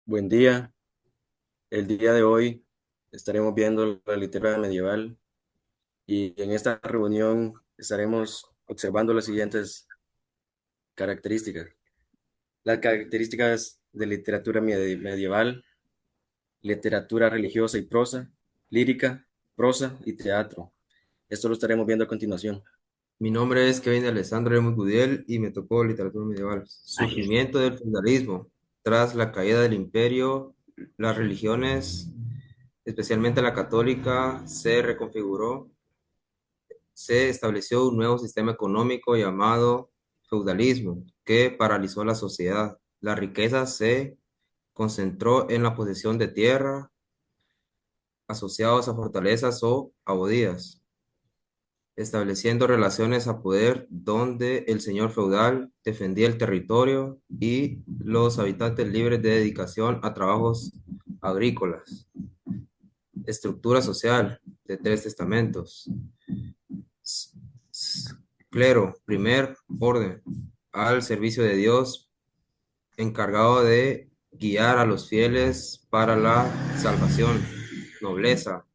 Buen día. El día de hoy estaremos viendo la literatura medieval y en esta reunión estaremos observando las siguientes características. Las características de literatura medieval: literatura religiosa y prosa, lírica, prosa y teatro. Esto lo estaremos viendo a continuación. Mi nombre es Kevin Alessandro Lemus Gudiel y me tocó literatura medieval. Ay, Surgimiento del feudalismo. Tras la caída del imperio, las religiones, especialmente la católica, se reconfiguró. Se estableció un nuevo sistema económico llamado feudalismo, que paralizó la sociedad. La riqueza se concentró en la posesión de tierra, asociados a fortalezas o abadías, estableciendo relaciones a poder donde el señor feudal defendía el territorio y los habitantes libres de dedicación a trabajos agrícolas. Estructura social de tres estamentos. S- Clero, primer orden, al servicio de Dios, encargado de guiar a los fieles para la salvación. Nobleza,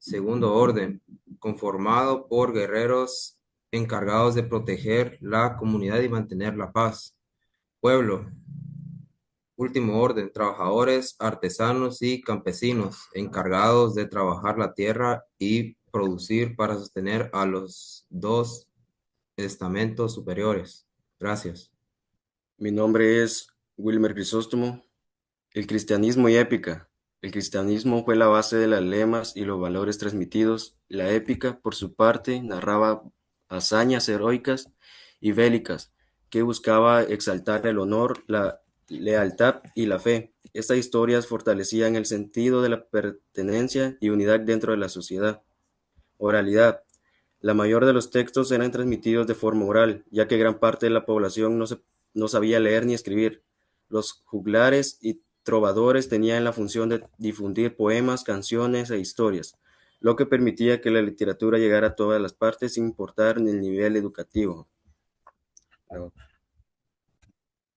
segundo orden, conformado por guerreros encargados de proteger la comunidad y mantener la paz. Pueblo, último orden, trabajadores, artesanos y campesinos encargados de trabajar la tierra y producir para sostener a los dos estamentos superiores. Gracias. mi nombre es Wilmer Crisóstomo. El cristianismo y épica. El cristianismo fue la base de las lemas y los valores transmitidos. La épica, por su parte, narraba hazañas heroicas y bélicas que buscaba exaltar el honor, la lealtad y la fe. Estas historias fortalecían el sentido de la pertenencia y unidad dentro de la sociedad. Oralidad. La mayor de los textos eran transmitidos de forma oral, ya que gran parte de la población no sabía leer ni escribir. Los juglares y trovadores tenían la función de difundir poemas, canciones e historias, lo que permitía que la literatura llegara a todas las partes sin importar el nivel educativo. No.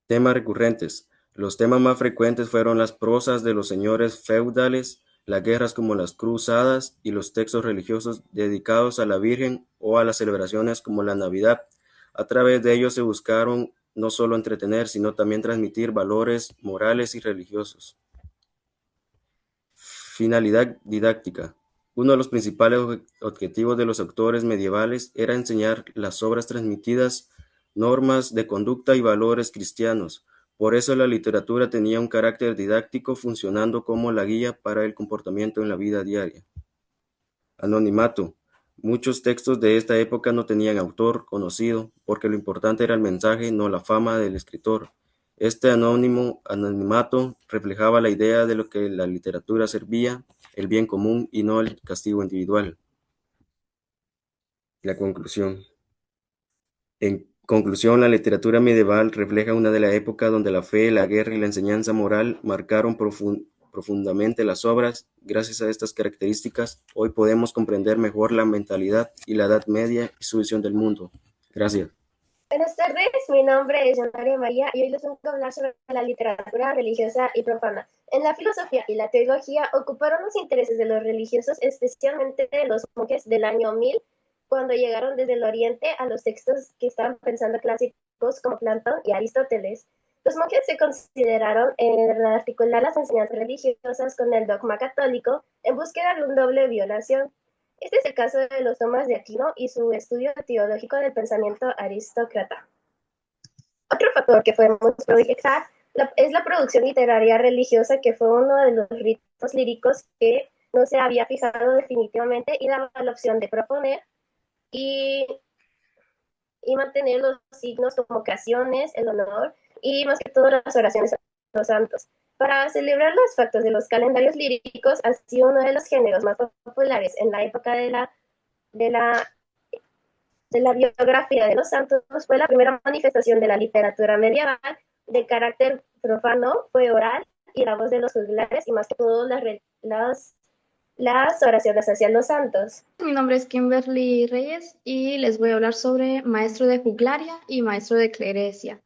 Temas recurrentes. Los temas más frecuentes fueron las prosas de los señores feudales, las guerras como las cruzadas y los textos religiosos dedicados a la Virgen o a las celebraciones como la Navidad. A través de ellos se buscaron no solo entretener, sino también transmitir valores morales y religiosos. Finalidad didáctica. Uno de los principales objetivos de los autores medievales era enseñar las obras transmitidas, normas de conducta y valores cristianos. Por eso la literatura tenía un carácter didáctico, funcionando como la guía para el comportamiento en la vida diaria. Anonimato. Muchos textos de esta época no tenían autor conocido, porque lo importante era el mensaje, no la fama del escritor. Este anonimato reflejaba la idea de lo que la literatura servía, el bien común y no el castigo individual. La conclusión. En conclusión, la literatura medieval refleja una de la época donde la fe, la guerra y la enseñanza moral marcaron profundamente las obras. Gracias a estas características, hoy podemos comprender mejor la mentalidad y la Edad Media y su visión del mundo. Gracias. Buenas tardes, mi nombre es María María y hoy les vengo a hablar sobre la literatura religiosa y profana. En la filosofía y la teología ocuparon los intereses de los religiosos, especialmente de los monjes del año 1000, cuando llegaron desde el oriente a los textos que estaban pensando clásicos como Platón y Aristóteles. Los monjes se consideraron en articular las enseñanzas religiosas con el dogma católico en búsqueda de un doble violación. Este es el caso de los Tomás de Aquino y su estudio teológico del pensamiento aristócrata. Otro factor que podemos proyectar es la producción literaria religiosa, que fue uno de los ritmos líricos que no se había fijado definitivamente y daba la opción de proponer y, y mantener los signos como ocasiones, el honor y más que todo las oraciones a los santos. Para celebrar los factos de los calendarios líricos, ha sido uno de los géneros más populares en la época de la de la biografía de los santos. Fue la primera manifestación de la literatura medieval de carácter profano, fue oral y la voz de los juglares y más que todo las oraciones hacia los santos. Mi nombre es Kimberly Reyes y les voy a hablar sobre maestro de juglaria y maestro de clerecía.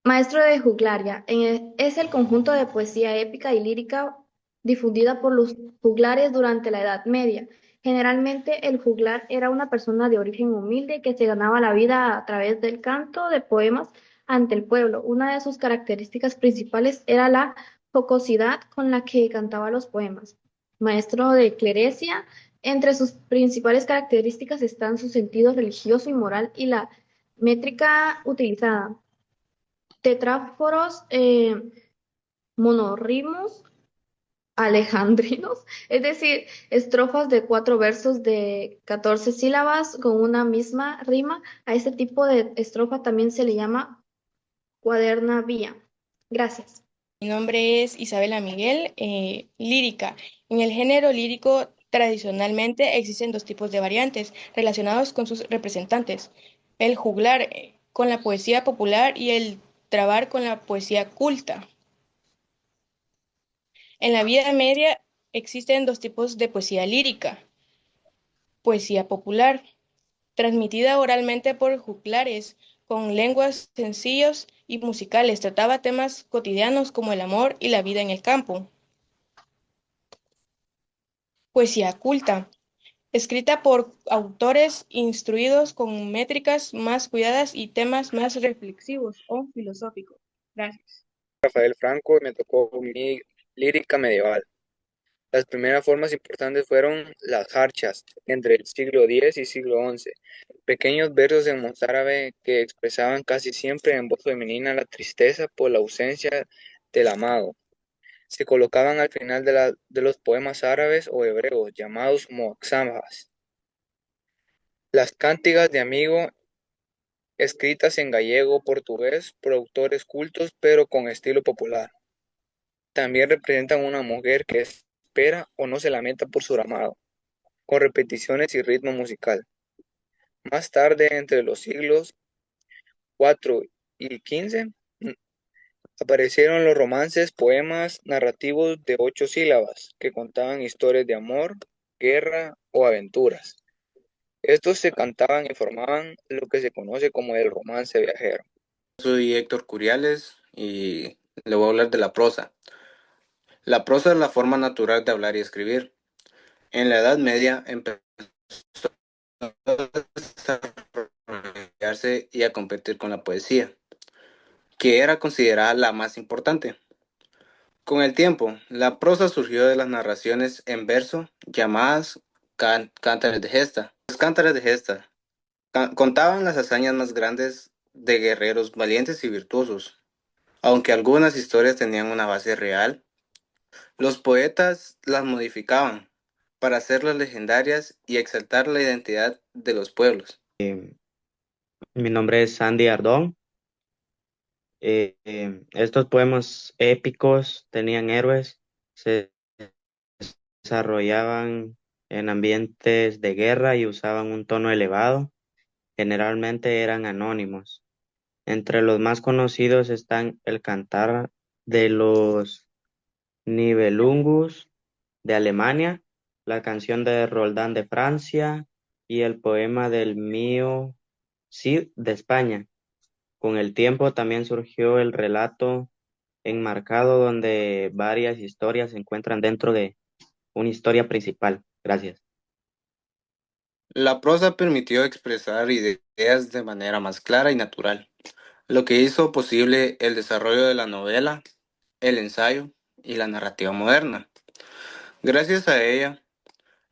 Maestro de juglaria. Es el conjunto de poesía épica y lírica difundida por los juglares durante la Edad Media. Generalmente el juglar era una persona de origen humilde que se ganaba la vida a través del canto de poemas ante el pueblo. Una de sus características principales era la jocosidad con la que cantaba los poemas. Maestro de clerecía. Entre sus principales características están su sentido religioso y moral y la métrica utilizada tetráforos, monorrimos, alejandrinos, es decir, estrofas de 4 versos de 14 sílabas con una misma rima. A este tipo de estrofa también se le llama cuaderna vía. Gracias. Mi nombre es Isabela Miguel, lírica. En el género lírico, tradicionalmente existen dos tipos de variantes relacionados con sus representantes. El juglar con la poesía popular y el trabar con la poesía culta. En la Vida Media existen dos tipos de poesía lírica. Poesía popular, transmitida oralmente por juglares, con lenguas sencillos y musicales, trataba temas cotidianos como el amor y la vida en el campo. Poesía culta, escrita por autores instruidos con métricas más cuidadas y temas más reflexivos o filosóficos. Gracias. Rafael Franco y me tocó mi lírica medieval. Las primeras formas importantes fueron las jarchas, entre el siglo X y siglo XI, pequeños versos en mozárabe que expresaban casi siempre en voz femenina la tristeza por la ausencia del amado. Se colocaban al final de los poemas árabes o hebreos, llamados muaxamas. Las cántigas de amigo, escritas en gallego o portugués por autores cultos pero con estilo popular. También representan una mujer que espera o no se lamenta por su amado, con repeticiones y ritmo musical. Más tarde, entre los siglos IV y XV, aparecieron los romances, poemas narrativos de 8 sílabas, que contaban historias de amor, guerra o aventuras. Estos se cantaban y formaban lo que se conoce como el romance viajero. Soy Héctor Curiales y le voy a hablar de la prosa. La prosa es la forma natural de hablar y escribir. En la Edad Media empezó a desarrollarse y a competir con la poesía, que era considerada la más importante. Con el tiempo, la prosa surgió de las narraciones en verso llamadas cántares de gesta. Los cántares de gesta contaban las hazañas más grandes de guerreros valientes y virtuosos. Aunque algunas historias tenían una base real, los poetas las modificaban para hacerlas legendarias y exaltar la identidad de los pueblos. Mi nombre es Sandy Ardón. Estos poemas épicos tenían héroes, se desarrollaban en ambientes de guerra y usaban un tono elevado. Generalmente eran anónimos. Entre los más conocidos están el Cantar de los Nibelungus de Alemania, la canción de Roldán de Francia y el poema del Mío Cid de España. Con el tiempo también surgió el relato enmarcado donde varias historias se encuentran dentro de una historia principal. Gracias. La prosa permitió expresar ideas de manera más clara y natural, lo que hizo posible el desarrollo de la novela, el ensayo y la narrativa moderna. Gracias a ella,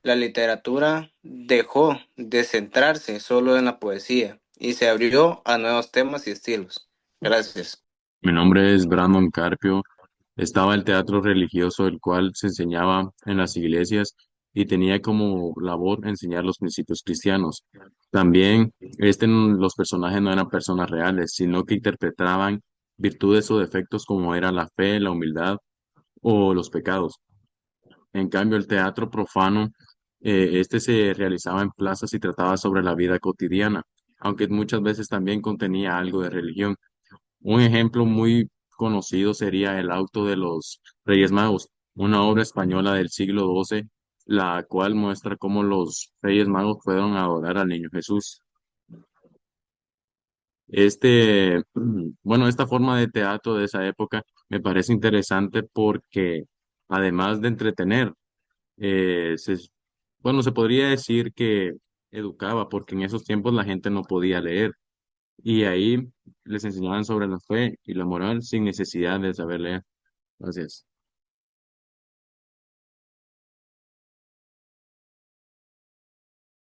la literatura dejó de centrarse solo en la poesía y se abrió a nuevos temas y estilos. Gracias. Mi nombre es Brandon Carpio. Estaba el teatro religioso, el cual se enseñaba en las iglesias y tenía como labor enseñar los principios cristianos. También los personajes no eran personas reales, sino que interpretaban virtudes o defectos como era la fe, la humildad o los pecados. En cambio, el teatro profano, este se realizaba en plazas y trataba sobre la vida cotidiana, aunque muchas veces también contenía algo de religión. Un ejemplo muy conocido sería El auto de los Reyes Magos, una obra española del siglo XII, la cual muestra cómo los Reyes Magos fueron a adorar al niño Jesús. Bueno, esta forma de teatro de esa época me parece interesante porque además de entretener, eh, se, bueno, se podría decir que educaba, porque en esos tiempos la gente no podía leer y ahí les enseñaban sobre la fe y la moral sin necesidad de saber leer. Gracias.